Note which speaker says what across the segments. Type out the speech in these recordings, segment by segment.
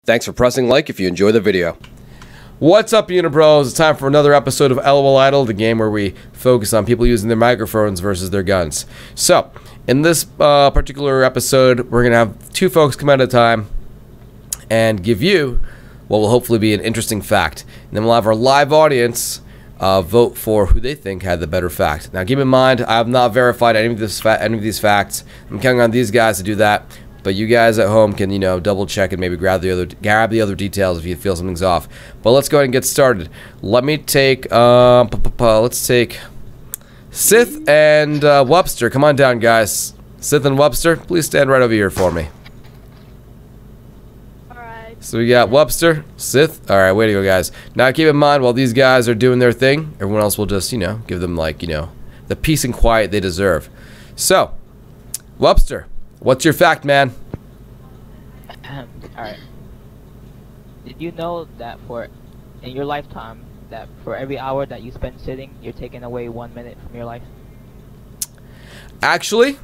Speaker 1: Thanks for pressing like if you enjoy the video. What's up, Unibros? It's time for another episode of LOL Idle, the game where we focus on people using their microphones versus their guns. So, in this particular episode, we're going to have two folks come at a time and give you what will hopefully be an interesting fact. And then we'll have our live audience vote for who they think had the better fact. Now, keep in mind, I have not verified any of these facts. I'm counting on these guys to do that. But you guys at home can, double check and maybe grab the other details if you feel something's off. But let's go ahead and get started. Let me take, let's take Sith and Webster. Come on down, guys. Sith and Webster, please stand right over here for me.
Speaker 2: Alright.
Speaker 1: So we got Webster, Sith. Alright, way to go, guys. Now keep in mind, while these guys are doing their thing, everyone else will just, give them, the peace and quiet they deserve. So, Webster. What's your fact, man?
Speaker 3: Alright. Did you know that in your lifetime, that for every hour that you spend sitting, you're taking away 1 minute from your life?
Speaker 1: Actually,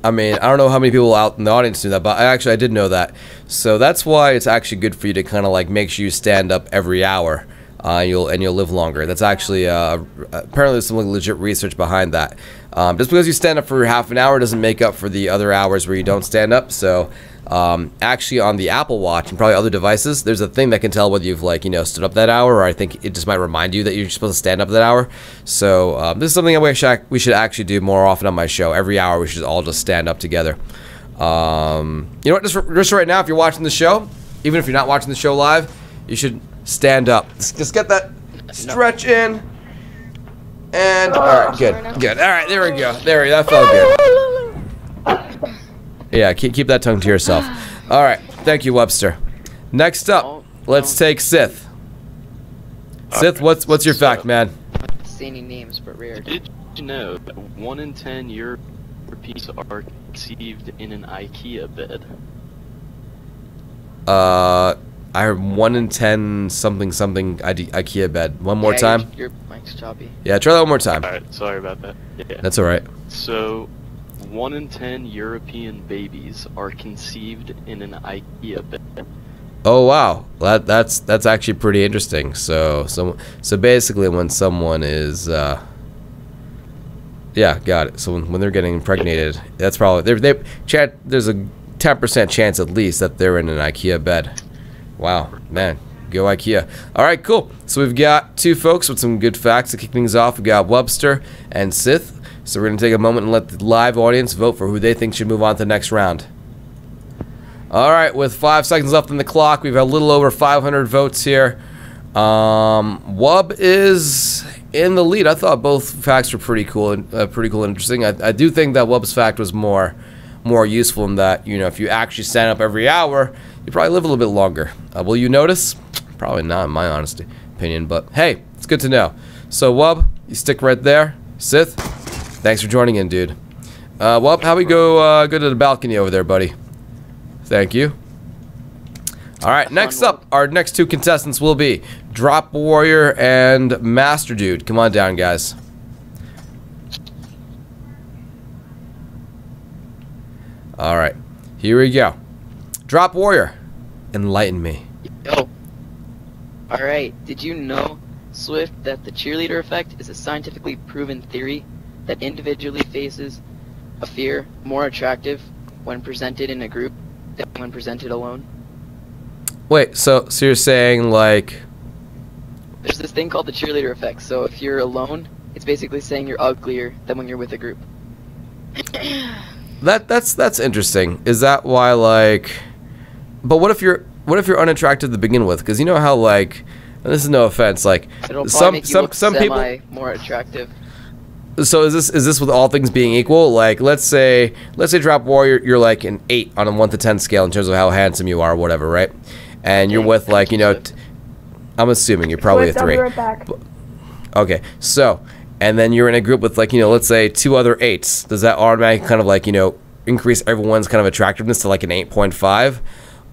Speaker 1: I don't know how many people out in the audience knew that, but I did know that. So that's why it's actually good for you to kind of make sure you stand up every hour. You'll live longer. That's actually apparently there's some legit research behind that. Just because you stand up for half an hour doesn't make up for the other hours where you don't stand up. So actually on the Apple Watch and probably other devices, there's a thing that can tell whether you've stood up that hour, or I think it just might remind you that you're supposed to stand up that hour. So this is something I wish we should actually do more often on my show. Every hour we should all just stand up together. You know what? Just right now, if you're watching the show, even if you're not watching the show live, you should stand up. Just get that stretch in. And alright, good. Alright, there we go. That felt good. Yeah, keep that tongue to yourself. Alright, thank you, Webster. Next up, let's take Sith. Sith, what's your fact, man?
Speaker 4: Say any names, but rare.
Speaker 5: Did you know that 1 in 10 Europeans are conceived in an IKEA bed?
Speaker 1: I heard 1 in 10 something IKEA bed. One more time.
Speaker 4: Your mic's choppy.
Speaker 1: Yeah, try that one more time.
Speaker 5: Alright, sorry about that. Yeah.
Speaker 1: That's alright.
Speaker 5: So, 1 in 10 European babies are conceived in an IKEA bed.
Speaker 1: Oh wow, that's actually pretty interesting. So basically, when someone is yeah, got it. So when they're getting impregnated, that's probably there's a 10% chance at least that they're in an IKEA bed. Wow, man, go IKEA. All right, cool. So we've got two folks with some good facts to kick things off. We've got Webster and Sith. So we're going to take a moment and let the live audience vote for who they think should move on to the next round. All right, with 5 seconds left on the clock, we've got a little over 500 votes here. Wub is in the lead. I thought both facts were pretty cool and interesting. I do think that Wub's fact was more useful in that, if you actually stand up every hour, you probably live a little bit longer. Will you notice? Probably not, in my honest opinion, but hey, it's good to know. So Wub, you stick right there. Sith, thanks for joining in, dude. Wub, how we go to the balcony over there, buddy? Thank you. All right, next up, our next two contestants will be Drop Warrior and Master Dude. Come on down, guys. All right, here we go. Drop Warrior, enlighten me.
Speaker 4: Yo. Alright, did you know, Swift, that the cheerleader effect is a scientifically proven theory that individually faces a fear more attractive when presented in a group than when presented alone?
Speaker 1: Wait, so you're saying
Speaker 4: There's this thing called the cheerleader effect, so if you're alone, it's basically saying you're uglier than when you're with a group.
Speaker 1: That's interesting. Is that why but what if you're unattractive to begin with? Because you know how and this is no offense,
Speaker 4: It'll probably make you look
Speaker 1: some people
Speaker 4: more attractive.
Speaker 1: So is this with all things being equal? Let's say Drop Warrior, you're an 8 on a 1 to 10 scale in terms of how handsome you are, or whatever, right? And you're with I'm assuming you're probably a 3.
Speaker 2: I'll be right back.
Speaker 1: Okay, so and then you're in a group with let's say 2 other 8s. Does that automatically kind of increase everyone's kind of attractiveness to an 8.5?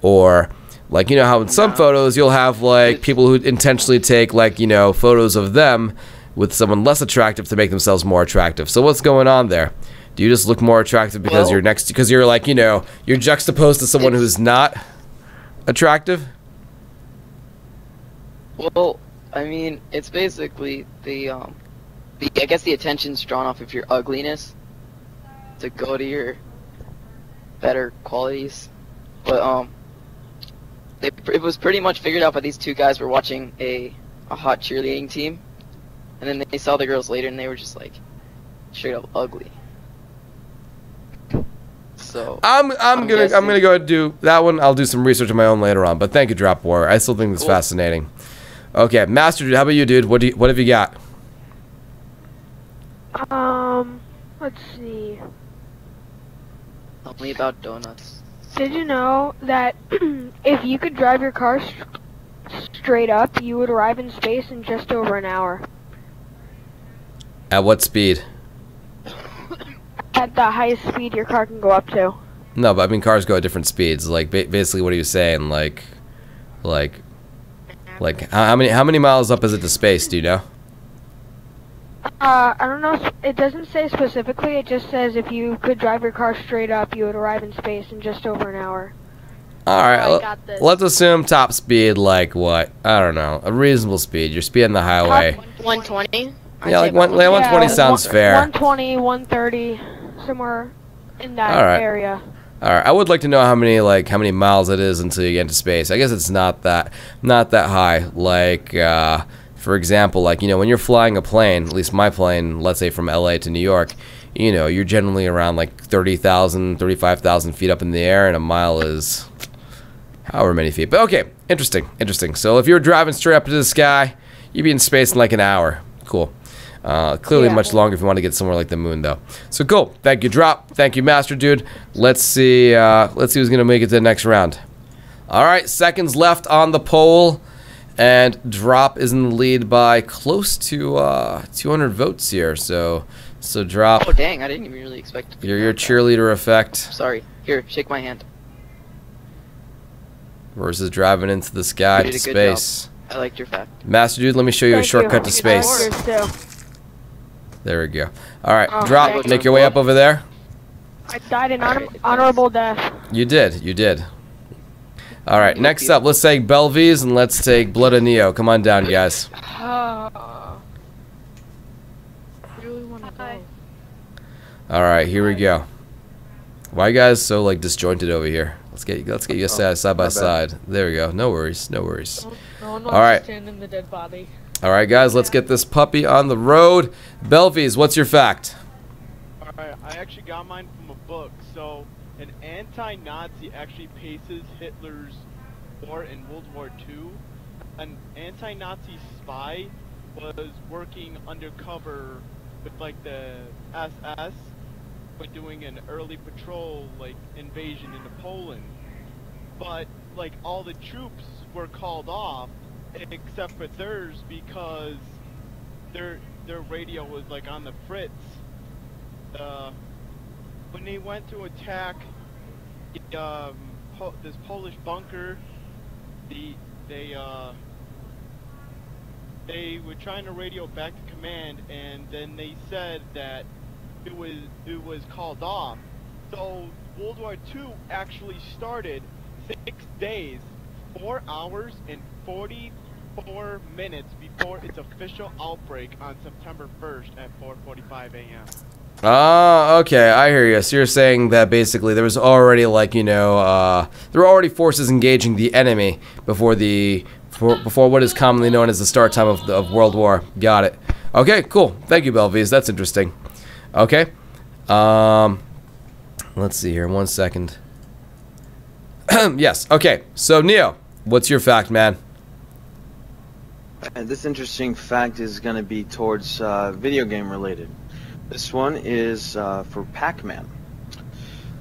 Speaker 1: Or how in some photos you'll have people who intentionally take photos of them with someone less attractive to make themselves more attractive. So what's going on there? Do you just look more attractive because you're next? Because you're you're juxtaposed to someone who's not. attractive?
Speaker 4: Well, I mean, it's basically I guess the attention's drawn off of your ugliness to go to your better qualities. But it was pretty much figured out by these two guys were watching a hot cheerleading team, and then they saw the girls later and they were just like straight up ugly. So
Speaker 1: I'm gonna go ahead and do that one. I'll do some research on my own later on. But thank you, Drop War. I still think it's fascinating. Okay, Master Dude, how about you, dude? What have you got?
Speaker 2: Let's see.
Speaker 4: tell me about donuts.
Speaker 2: Did you know that if you could drive your car straight up, you would arrive in space in just over an hour?
Speaker 1: At what speed?
Speaker 2: At the highest speed your car can go up to.
Speaker 1: No, but I mean cars go at different speeds. Like basically, what are you saying? Like how many miles up is it to space? Do you know?
Speaker 2: I don't know. It doesn't say specifically. It just says if you could drive your car straight up, you would arrive in space in just over an hour.
Speaker 1: All right,
Speaker 2: I got this.
Speaker 1: let's assume top speed, like what? I don't know, a reasonable speed. You're speeding the highway.
Speaker 6: 120.
Speaker 1: Yeah, like 120 sounds fair.
Speaker 2: 120, 130, somewhere in that area.
Speaker 1: All right, I would like to know how many miles it is until you get into space. I guess it's not that high. Like, for example, like when you're flying a plane, at least my plane, let's say from LA to New York, you're generally around like 30,000, 35,000 feet up in the air, and a mile is however many feet. But okay, interesting. So if you're driving straight up into the sky, you'd be in space in like an hour. Cool. Clearly much longer if you want to get somewhere like the moon, though. So cool. Thank you, Drop. Thank you, Master Dude. Let's see who's gonna make it to the next round. All right, seconds left on the poll, and Drop is in the lead by close to 200 votes here. So Drop.
Speaker 4: Oh dang! I didn't even really expect.
Speaker 1: Your cheerleader effect.
Speaker 4: Sorry. Here, shake my hand.
Speaker 1: Versus driving into the sky to space.
Speaker 4: I liked your fact.
Speaker 1: Master Dude, let me show you a shortcut to space. There we go. All right, Drop. Make your way up over there.
Speaker 2: I died an honorable death.
Speaker 1: You did. All right, next up, let's take Belvies and let's take Blood of Neo. Come on down, guys. All right, here we go. Why you guys so like disjointed over here? Let's get you side by side. There we go. No worries.
Speaker 6: No one wants
Speaker 1: All right.
Speaker 6: to stand in the dead body.
Speaker 1: All right, guys, let's get this puppy on the road. Belvies, what's your fact?
Speaker 7: All right, I actually got mine from a book. So, an anti-Nazi actually paces Hitler's war in World War II. An anti-Nazi spy was working undercover with like the SS, but doing an early patrol like invasion into Poland. But like all the troops were called off except for theirs because their radio was like on the fritz. When they went to attack this Polish bunker, they were trying to radio back to command, and then they said that it was called off. So World War II actually started 6 days, 4 hours, and 44 minutes before its official outbreak on September 1st at 4:45 a.m.
Speaker 1: Oh, okay, I hear you. So you're saying that basically there was already there were already forces engaging the enemy before what is commonly known as the start time of World War. Got it. Okay, cool. Thank you, Belvies. That's interesting. Okay. Let's see here. 1 second. Yes. Okay. So Neo, what's your fact, man?
Speaker 8: This interesting fact is going to be towards video game related. This one is for Pac-Man.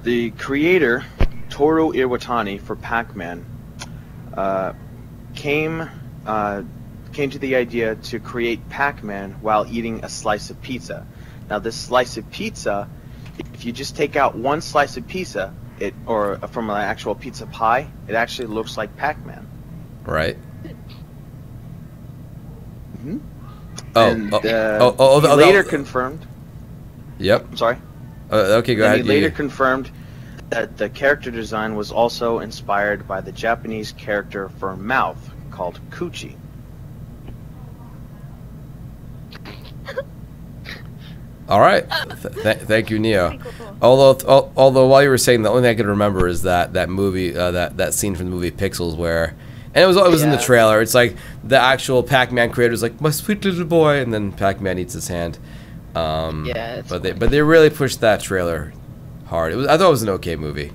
Speaker 8: The creator, Toru Iwatani, for Pac-Man, came to the idea to create Pac-Man while eating a slice of pizza. Now, this slice of pizza, if you just take out one slice of pizza, or from an actual pizza pie, it actually looks like Pac-Man.
Speaker 1: Right.
Speaker 8: Mm-hmm.
Speaker 1: Later
Speaker 8: confirmed.
Speaker 1: Yep.
Speaker 8: I'm sorry.
Speaker 1: Okay, go ahead.
Speaker 8: He later confirmed that the character design was also inspired by the Japanese character for mouth called Kuchi.
Speaker 1: All right. Thank you, Neo. Although while you were saying, the only thing I could remember is that movie, that scene from the movie Pixels, where, and it was in the trailer. It's like the actual Pac-Man creator's like, my sweet little boy, and then Pac-Man eats his hand. But they really pushed that trailer hard. I thought it was an okay movie.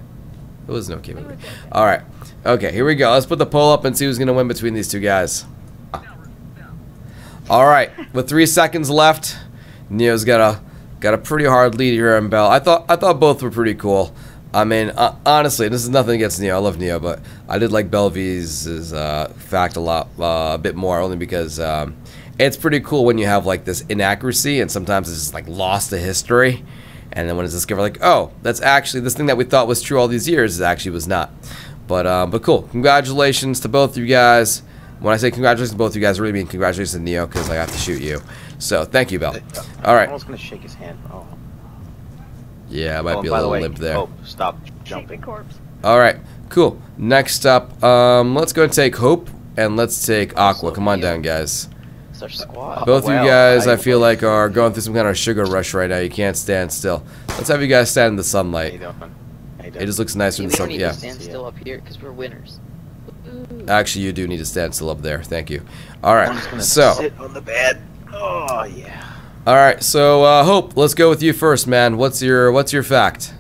Speaker 1: It was an okay movie. All right. Okay, here we go. Let's put the poll up and see who's gonna win between these two guys. All right. With 3 seconds left, Neo's got a pretty hard lead here on Belle. I thought both were pretty cool. I mean, honestly, this is nothing against Neo. I love Neo, but I did like Belle V's fact a bit more, only because it's pretty cool when you have like this inaccuracy, and sometimes it's just like lost to history, and then when it's discovered, like, oh, that's actually this thing that we thought was true all these years, it actually was not. But cool. Congratulations to both you guys. When I say congratulations to both you guys, I really mean congratulations to Neo, because I have to shoot you. So, thank you, Belle. All right.
Speaker 8: I was going to shake his hand. Oh.
Speaker 1: Yeah, I might be a little limp there.
Speaker 8: Oh, stop jumping.
Speaker 1: All right, cool. Next up, let's go and take Hope, and let's take Aqua. Come on down, guys.
Speaker 4: Such squad.
Speaker 1: Both of you guys, I feel like, are going through some kind of sugar rush right now. You can't stand still. Let's have you guys stand in the sunlight. It just looks nicer in the sun.
Speaker 4: We don't need to stand still up here because we're winners.
Speaker 1: Actually, you do need to stand still up there. Thank you. All right,
Speaker 8: I'm just gonna
Speaker 1: so.
Speaker 8: sit on the bed. Oh yeah.
Speaker 1: All right, so Hope, let's go with you first, man. What's your fact?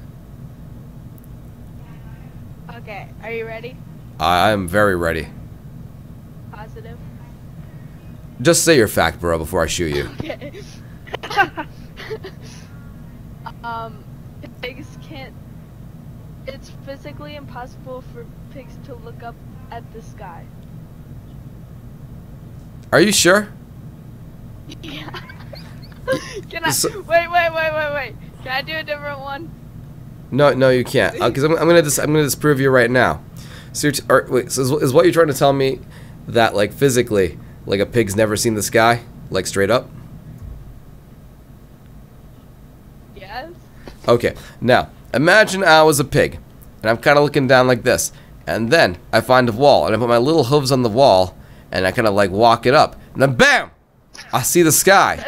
Speaker 6: Okay, are you ready?
Speaker 1: I'm very ready.
Speaker 6: Positive.
Speaker 1: Just say your fact, bro, before I shoot you.
Speaker 6: Okay. Pigs can't. It's physically impossible for pigs to look up at the sky.
Speaker 1: Are you sure?
Speaker 6: Yeah. Can I? Wait. Can I do a different one?
Speaker 1: No, you can't. Because I'm gonna disprove you right now. So, so is what you're trying to tell me that, like, physically, like, a pig's never seen the sky, like, straight up?
Speaker 6: Yes.
Speaker 1: Okay. Now, imagine I was a pig, and I'm kind of looking down like this, and then I find a wall, and I put my little hooves on the wall, and I kind of like walk it up, and then bam, I see the sky.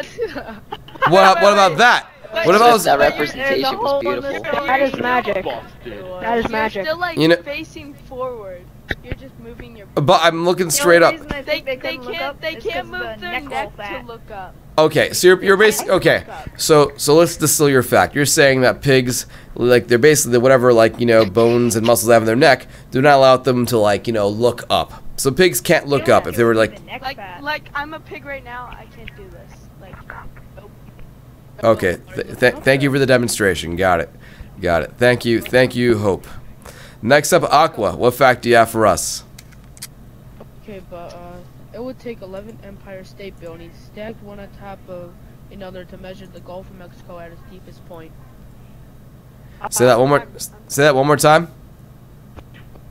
Speaker 1: What about that? What about
Speaker 4: that representation was beautiful.
Speaker 2: That is magic. That is magic.
Speaker 6: You're still like facing forward. You're just moving your.
Speaker 1: But I'm looking straight up.
Speaker 6: They can't move their neck to look up.
Speaker 1: Okay, so you're basically okay. So let's distill your fact. You're saying that pigs, like, they're basically whatever, like, you know, bones and muscles they have in their neck do not allow them to, like, you know, look up. So pigs can't look up if they were like
Speaker 6: I'm a pig right now. I can't do this. Like, nope.
Speaker 1: Okay, thank you for the demonstration. Got it. Thank you, Hope. Next up, Aqua. What fact do you have for us?
Speaker 9: Okay, but it would take 11 Empire State Buildings stacked one on top of another to measure the Gulf of Mexico at its deepest point.
Speaker 1: Say that one more time.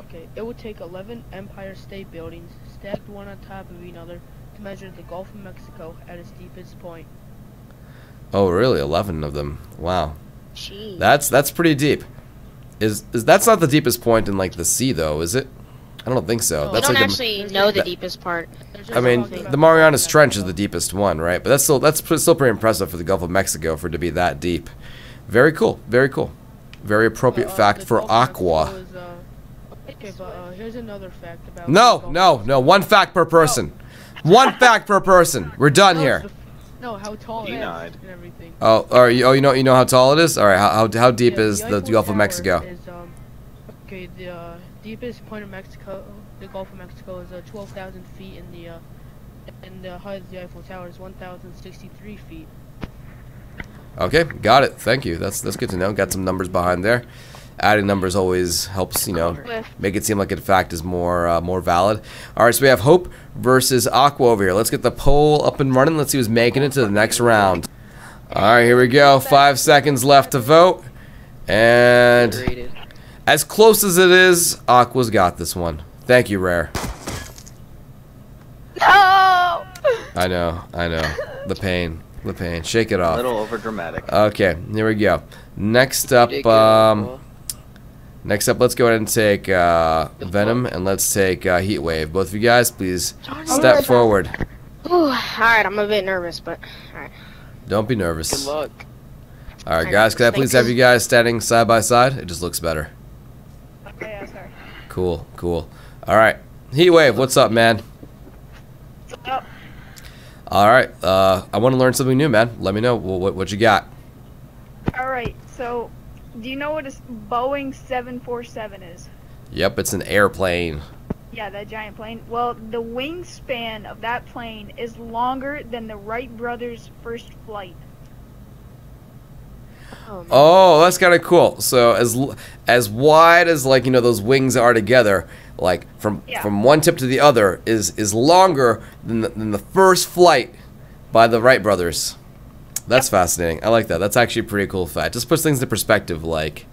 Speaker 9: Okay, it would take 11 Empire State Buildings stacked one on top of another to measure the Gulf of Mexico at its deepest point.
Speaker 1: Oh, really? 11 of them. Wow.
Speaker 6: Jeez.
Speaker 1: That's pretty deep. Is that's not the deepest point in, like, the sea, though, is it? I don't think so.
Speaker 9: No,
Speaker 1: that's
Speaker 6: I
Speaker 1: like
Speaker 6: don't actually know the deepest part.
Speaker 1: I mean, the Marianas Trench is the deepest one, right? But that's still pretty impressive for the Gulf of Mexico for it to be that deep. Very cool. Very appropriate fact for Aqua.
Speaker 9: Okay, but here's another fact about.
Speaker 1: No. One fact per person. One fact per person. We're done here.
Speaker 9: No, how tall it is and everything.
Speaker 1: You know how tall it is? All right. How deep is the Gulf of Mexico?
Speaker 9: Okay, the deepest point of Mexico, the Gulf of Mexico, is 12,000 feet, and the height of the Eiffel Tower is 1,063 feet.
Speaker 1: Okay, got it. Thank you. That's good to know. Got some numbers behind there. Adding numbers always helps, you know, make it seem like a fact is more valid. All right, so we have Hope versus Aqua over here. Let's get the poll up and running. Let's see who's making it to the next round. All right, here we go. 5 seconds left to vote, and as close as it is, Aqua's got this one. Thank you, Rare.
Speaker 6: No.
Speaker 1: I know. The pain. Shake it off.
Speaker 8: A little over dramatic.
Speaker 1: Okay, here we go. Next up, Next up, let's go ahead and take Venom, and let's take Heatwave. Both of you guys, please step forward.
Speaker 10: Ooh, alright, I'm a bit nervous, but alright.
Speaker 1: Don't be nervous.
Speaker 4: Good luck.
Speaker 1: Alright, guys, can I please have you guys standing side by side? It just looks better.
Speaker 6: Okay, yeah, sorry.
Speaker 1: Cool, cool. Alright, Heatwave, what's up, man?
Speaker 6: What's up?
Speaker 1: Alright, I want to learn something new, man. Let me know what you got.
Speaker 6: Alright, so, do you know what a Boeing 747 is?
Speaker 1: Yep, it's an airplane.
Speaker 6: Yeah, that giant plane. Well, the wingspan of that plane is longer than the Wright brothers' first flight.
Speaker 1: Oh, that's kind of cool. So as wide as, like, you know, those wings are together, like from one tip to the other is longer than the first flight by the Wright brothers. That's fascinating. I like that. That's actually a pretty cool fact. Just puts things into perspective. Like,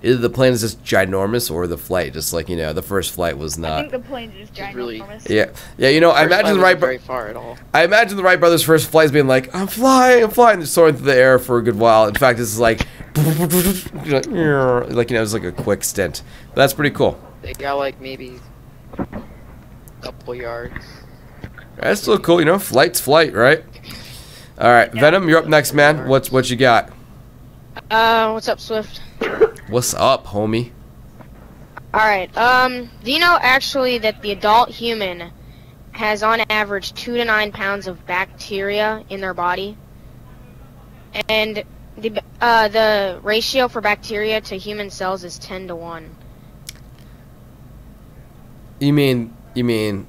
Speaker 1: either the plane is just ginormous, or the flight, just like, you know, the first flight was not.
Speaker 6: I think the plane's just ginormous.
Speaker 1: Yeah, yeah. You know, I imagine the Wright
Speaker 4: very far at all.
Speaker 1: I imagine the Wright brothers' first flights being like, I'm flying. They're soaring through the air for a good while. In fact, this is like, like, you know, it's like a quick stint. But that's pretty cool.
Speaker 4: They got like maybe a couple yards.
Speaker 1: That's still cool, you know. Flight's flight, right? All right, Venom, you're up next, man. What you got?
Speaker 10: What's up, Swift?
Speaker 1: What's up, homie?
Speaker 10: Alright, do you know actually that the adult human has on average 2 to 9 pounds of bacteria in their body? And the ratio for bacteria to human cells is 10 to 1.
Speaker 1: You mean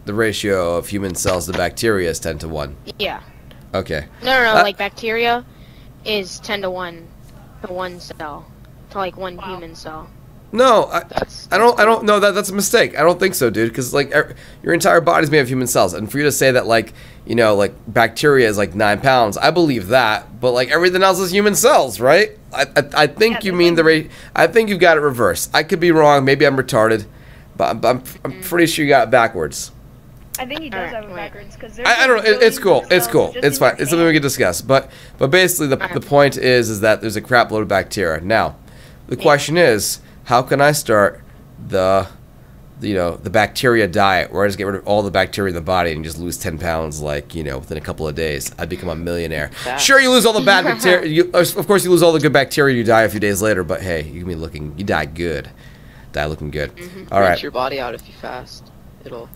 Speaker 1: the ratio of human cells to bacteria is 10 to 1?
Speaker 10: Yeah.
Speaker 1: Okay.
Speaker 10: No, like bacteria is 10 to 1 to 1 cell. To like 1 human cell.
Speaker 1: No, I don't know that's a mistake. I don't think so, dude, because like your entire body's made of human cells, and for you to say that, like, you know, like bacteria is like 9 pounds, I believe that, but like everything else is human cells, right? I think you mean the rate. I think you've got it reversed. I could be wrong. Maybe I'm retarded, but I'm pretty sure you got it backwards.
Speaker 6: I think he does have it backwards, because
Speaker 1: I don't know. It's cool. It's cool. It's fine. It's something we can discuss. But basically, the point is that there's a crap load of bacteria. Now, the question is, how can I start the bacteria diet where I just get rid of all the bacteria in the body and just lose 10 pounds, like, you know, within a couple of days? I'd become a millionaire. Sure, you lose all the bad bacteria. Of course, you lose all the good bacteria. You die a few days later. But hey, you die good. Die looking good. All right.
Speaker 4: Rinse your body out if you fast. It'll.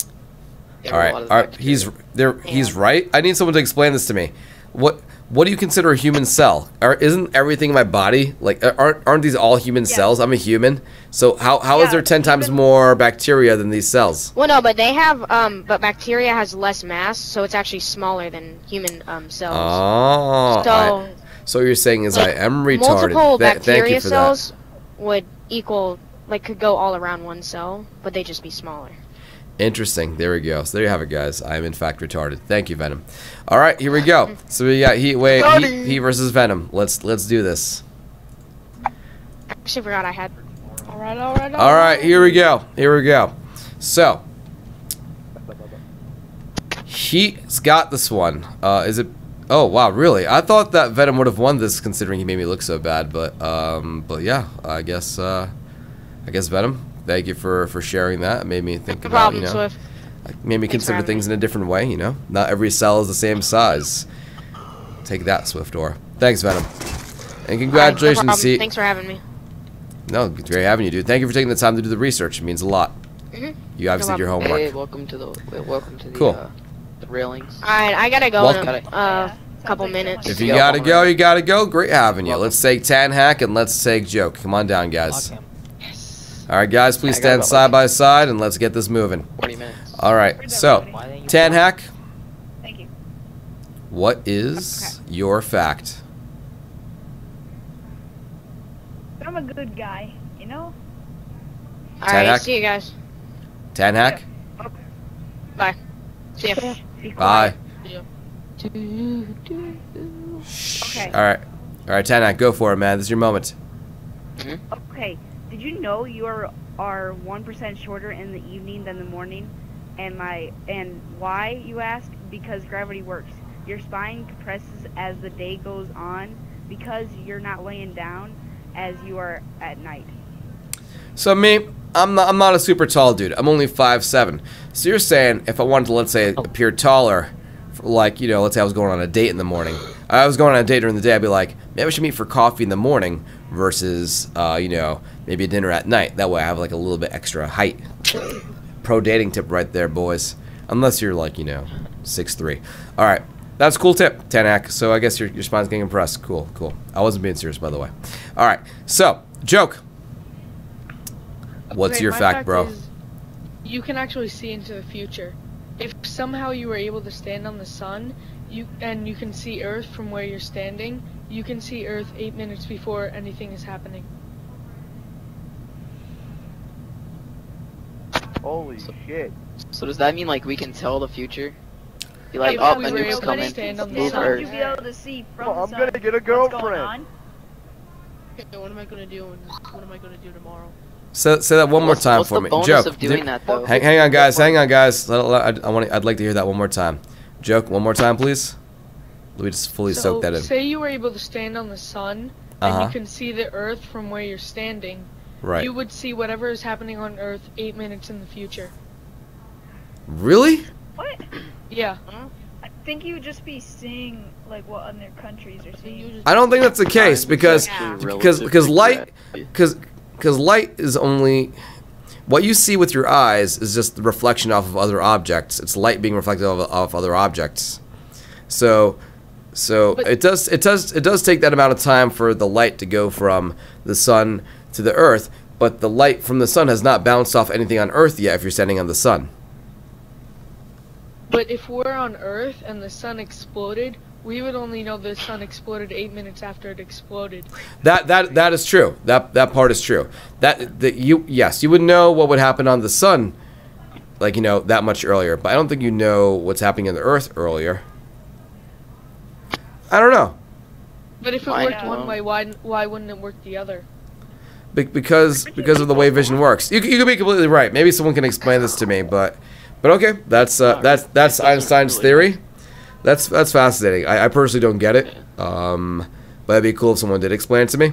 Speaker 1: All right. He's right. I need someone to explain this to me. What do you consider a human cell? Isn't everything in my body, like, aren't these all human cells? I'm a human. So how is there 10 times more bacteria than these cells?
Speaker 10: Well, no, but they have but bacteria has less mass, so it's actually smaller than human cells.
Speaker 1: Oh. So you're saying is I am retarded.
Speaker 10: Multiple
Speaker 1: Thank
Speaker 10: bacteria
Speaker 1: you for
Speaker 10: cells would equal, like, could go all around one cell, but they just be smaller.
Speaker 1: Interesting. There we go. So there you have it, guys. I am in fact retarded. Thank you, Venom. All right, here we go. So we got Heat versus Venom. Let's do this.
Speaker 10: Actually, forgot I had.
Speaker 6: All right.
Speaker 1: All right, here we go. So Heat's got this one. Is it? Oh wow, really? I thought that Venom would have won this, considering he made me look so bad. But yeah, I guess Venom. Thank you for sharing that. It made me think about, you know,
Speaker 10: Swift.
Speaker 1: Made me consider things in a different way, you know. Not every cell is the same size. Take that, Swiftor. Thanks, Venom. And congratulations,
Speaker 10: no
Speaker 1: Heat.
Speaker 10: Thanks for having me.
Speaker 1: No, it's great having you, dude. Thank you for taking the time to do the research. It means a lot. You obviously did your homework.
Speaker 4: Hey, welcome to the the railings.
Speaker 10: Alright, I gotta go in a couple minutes.
Speaker 1: If you gotta go, you gotta go. Great having you. Let's take Tanhack and let's take Joke. Come on down, guys. Alright, guys, please stand side by side and let's get this moving.
Speaker 4: 40 minutes.
Speaker 1: Alright, so, Tanhack.
Speaker 6: Thank you.
Speaker 1: What is your fact?
Speaker 6: I'm a good guy, you know?
Speaker 10: Alright, see you guys.
Speaker 1: Tanhack?
Speaker 10: Bye. See ya.
Speaker 1: Bye.
Speaker 6: Okay.
Speaker 1: Alright, Tanhack, go for it, man. This is your moment.
Speaker 6: Okay. Did you know you are 1% shorter in the evening than the morning? And why, you ask? Because gravity works. Your spine compresses as the day goes on because you're not laying down as you are at night.
Speaker 1: So me, I'm not a super tall dude. I'm only 5'7". So you're saying if I wanted to, let's say, appear taller, like, you know, let's say I was going on a date in the morning. I was going on a date during the day. I'd be like, maybe I should meet for coffee in the morning versus, you know, maybe a dinner at night. That way I have like a little bit extra height. Pro dating tip right there, boys. Unless you're like, you know, 6'3". All right. That's a cool tip, Tanak. So I guess your spine's getting impressed. Cool, cool. I wasn't being serious, by the way. All right. So, joke. What's
Speaker 9: Okay,
Speaker 1: your
Speaker 9: my
Speaker 1: fact, bro?
Speaker 9: is you can actually see into the future. If somehow you were able to stand on the sun, you can see Earth from where you're standing, you can see Earth 8 minutes before anything is happening.
Speaker 7: Holy shit.
Speaker 4: So does that mean like we can tell the future? Be like,
Speaker 9: If
Speaker 4: oh,
Speaker 9: we
Speaker 4: a
Speaker 9: were
Speaker 4: nuke's
Speaker 9: able to
Speaker 4: coming.
Speaker 9: stand on the
Speaker 4: Move
Speaker 9: sun.
Speaker 4: Earth.
Speaker 6: You'd be able to see from
Speaker 7: Well, I'm
Speaker 6: the
Speaker 7: gonna
Speaker 6: sun
Speaker 7: get a
Speaker 6: what's going
Speaker 7: girlfriend.
Speaker 6: on.
Speaker 9: Okay, what am I gonna do? What am I gonna do tomorrow?
Speaker 1: Say that one more time
Speaker 4: What's
Speaker 1: for
Speaker 4: the
Speaker 1: me.
Speaker 4: bonus
Speaker 1: Joke.
Speaker 4: of doing that, though?
Speaker 1: Hang on, guys. Hang on, guys. I'd like to hear that one more time. Joke. One more time, please. Let me just fully soak that in.
Speaker 9: Say you were able to stand on the sun, and you can see the Earth from where you're standing.
Speaker 1: Right.
Speaker 9: You would see whatever is happening on Earth 8 minutes in the future.
Speaker 1: Really?
Speaker 6: What?
Speaker 9: Yeah.
Speaker 6: I think you would just be seeing like what other countries are seeing.
Speaker 1: I don't think that's the case because
Speaker 4: Yeah.
Speaker 1: light is only what you see with your eyes is just the reflection off of other objects. It's light being reflected off other objects. So it does take that amount of time for the light to go from the sun to the Earth, but the light from the sun has not bounced off anything on Earth yet if you're standing on the sun.
Speaker 9: But if we're on Earth and the sun exploded, we would only know the sun exploded 8 minutes after it exploded.
Speaker 1: That is true. That part is true. Yes, you would know what would happen on the sun, like, you know, that much earlier. But I don't think you know what's happening on the Earth earlier. I don't know.
Speaker 9: But if it worked one way, why wouldn't it work the other?
Speaker 1: Because of the way vision works. You could be completely right. Maybe someone can explain this to me, but okay. That's Einstein's theory. That's fascinating. I personally don't get it. But it'd be cool if someone did explain it to me.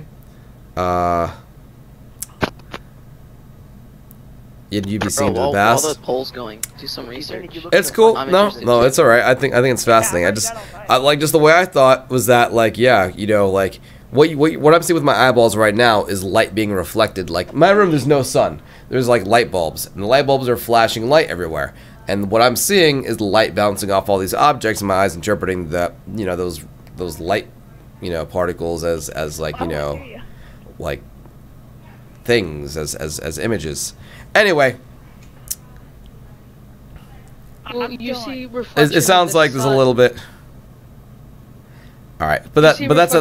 Speaker 1: You'd be seen to the past.
Speaker 4: While the poll's going, do some research.
Speaker 1: It's cool.
Speaker 4: I'm
Speaker 1: No,
Speaker 4: interested
Speaker 1: no,
Speaker 4: too.
Speaker 1: it's all right. I think it's fascinating. I like just the way I thought was that, like, yeah, you know, like what I'm seeing with my eyeballs right now is light being reflected. Like my room, there's no sun. There's like light bulbs, and the light bulbs are flashing light everywhere. And what I'm seeing is light bouncing off all these objects, and my eyes interpreting that, you know, those light, you know, particles as like, you know, like things as images. Anyway,
Speaker 9: Well, you see reflection.
Speaker 1: it sounds
Speaker 9: of the
Speaker 1: like there's a
Speaker 9: sun.
Speaker 1: little bit. All right, but that's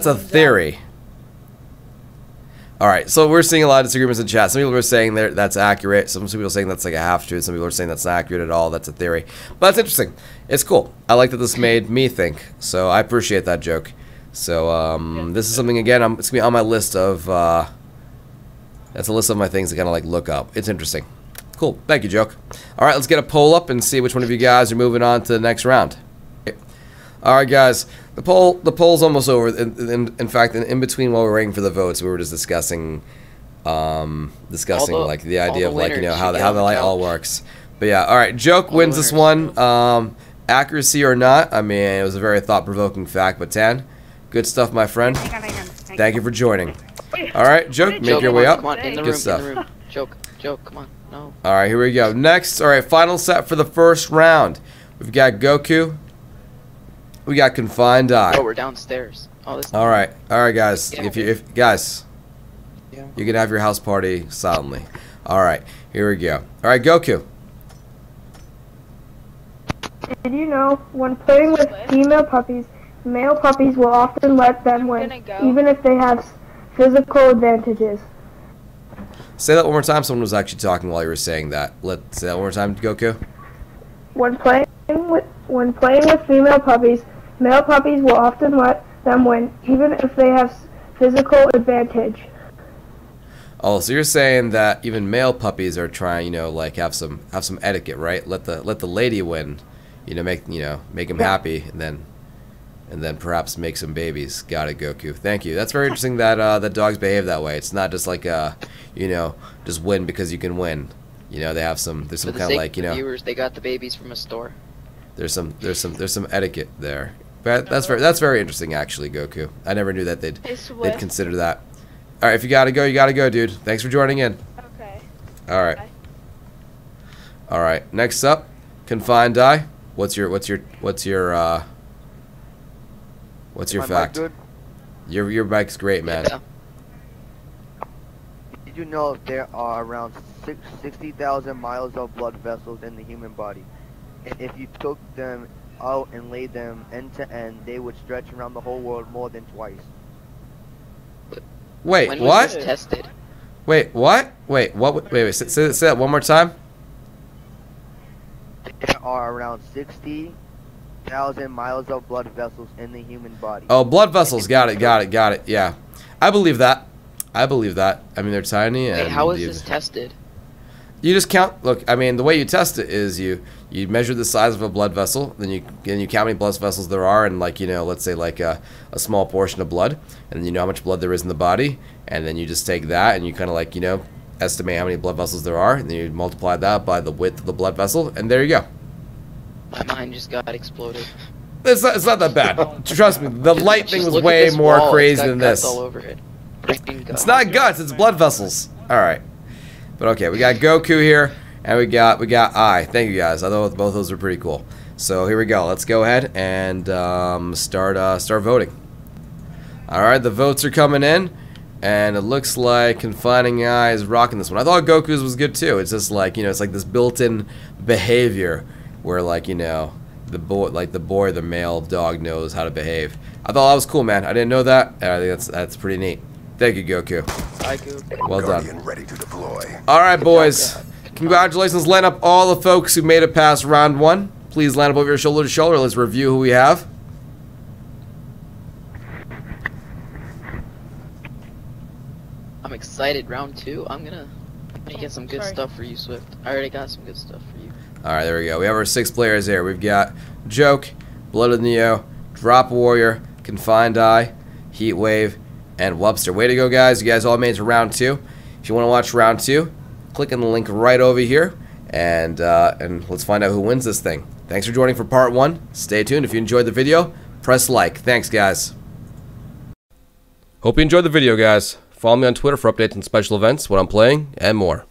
Speaker 1: a theory. All right, so we're seeing a lot of disagreements in chat. Some people are saying that's accurate. Some people are saying that's like a half truth. Some people are saying that's not accurate at all. That's a theory. But that's interesting. It's cool. I like that this made me think. So I appreciate that joke. So this is something, again, it's gonna be on my list of. That's a list of my things to kind of like look up. It's interesting. Cool. Thank you, joke. All right, let's get a poll up and see which one of you guys are moving on to the next round. All right, guys. The poll's almost over. In fact, in between while we were waiting for the votes, we were just discussing like the idea of, like, you know, how the light all works. But yeah, all right. Joke wins this one. Accuracy or not, I mean, it was a very thought-provoking fact. But Tan, good stuff, my friend. Thank you for joining. All right, joke, make your way up.
Speaker 4: Come on, in the
Speaker 1: Good
Speaker 4: room,
Speaker 1: stuff.
Speaker 4: in the room. Joke, come on. No.
Speaker 1: All right, here we go. Next, all right, final set for the first round. We've got Goku. We got Confined Eye.
Speaker 4: Oh, we're downstairs. Oh, this.
Speaker 1: All right, guys.
Speaker 4: Yeah.
Speaker 1: If guys,
Speaker 4: Yeah.
Speaker 1: you can have your house party silently. All right, here we go. All right, Goku.
Speaker 2: Did you know, when playing with female puppies, male puppies will often let them win, even if they have physical advantages?
Speaker 1: Say that one more time. Someone was actually talking while you were saying that. Let's say that one more time, Goku.
Speaker 2: When playing with female puppies, male puppies will often let them win, even if they have physical advantage.
Speaker 1: Oh, so you're saying that even male puppies are trying, you know, like have some etiquette, right? Let the lady win, you know, make him happy, and then and then perhaps make some babies. Got it, Goku. Thank you. That's very interesting that that dogs behave that way. It's not just like you know, just win because you can win. You know, they have some. There's some kind of like, you know.
Speaker 4: Viewers, they got the babies from a store.
Speaker 1: There's some etiquette there. But that's very interesting actually, Goku. I never knew that they'd consider that. All right, if you gotta go, you gotta go, dude. Thanks for joining in.
Speaker 2: Okay.
Speaker 1: All right.
Speaker 2: Bye.
Speaker 1: All right. Next up, Confined Eye. What's your fact? Your bike's great, man.
Speaker 4: Yeah.
Speaker 11: Did you know there are around 60,000 miles of blood vessels in the human body? And if you took them out and laid them end to end, they would stretch around the whole world more than twice.
Speaker 1: Wait,
Speaker 4: When
Speaker 1: what?
Speaker 4: was this tested?
Speaker 1: Wait, what? Wait, what? Wait, say that one more time.
Speaker 11: There are around 60,000 miles of blood vessels in the human body.
Speaker 1: Oh, blood vessels. Got it. Yeah, I believe that. I mean, they're tiny. And
Speaker 4: Wait, how is this tested?
Speaker 1: You just count. Look, I mean, the way you test it is you measure the size of a blood vessel, then you count how many blood vessels there are, and like, you know, let's say like a small portion of blood, and then you know how much blood there is in the body, and then you just take that and you kind of like, you know, estimate how many blood vessels there are, and then you multiply that by the width of the blood vessel, and there you go.
Speaker 4: My mind just got exploded.
Speaker 1: It's not that bad. Trust me, the light thing
Speaker 4: Just
Speaker 1: was
Speaker 4: look at
Speaker 1: way
Speaker 4: this
Speaker 1: more
Speaker 4: wall,
Speaker 1: crazy
Speaker 4: it's got
Speaker 1: than
Speaker 4: guts
Speaker 1: this.
Speaker 4: all over it. Brain guts.
Speaker 1: It's not guts, it's blood vessels. All right, but okay, we got Goku here, and we got Eye. Thank you guys. I thought both of those were pretty cool. So here we go. Let's go ahead and start voting. All right, the votes are coming in, and it looks like Confining Eye is rocking this one. I thought Goku's was good too. It's just like, you know, it's like this built-in behavior where, like, you know, the male dog knows how to behave. I thought that was cool, man. I didn't know that. I think that's pretty neat. Thank you, Goku. Well done.
Speaker 12: Ready to deploy.
Speaker 1: All right, boys. Congratulations. Line up all the folks who made it past round 1. Please line up over your shoulder to shoulder. Let's review who we have.
Speaker 4: I'm excited. Round 2. I'm gonna get some good stuff for you, Swift. I already got some good stuff for you.
Speaker 1: All right, there we go. We have our 6 players here. We've got Joke, Blooded Neo, Drop Warrior, Confined Eye, Heatwave, and Webster. Way to go, guys. You guys all made it to round 2. If you want to watch round 2, click on the link right over here, and let's find out who wins this thing. Thanks for joining for part 1. Stay tuned. If you enjoyed the video, press like. Thanks, guys. Hope you enjoyed the video, guys. Follow me on Twitter for updates and special events, what I'm playing, and more.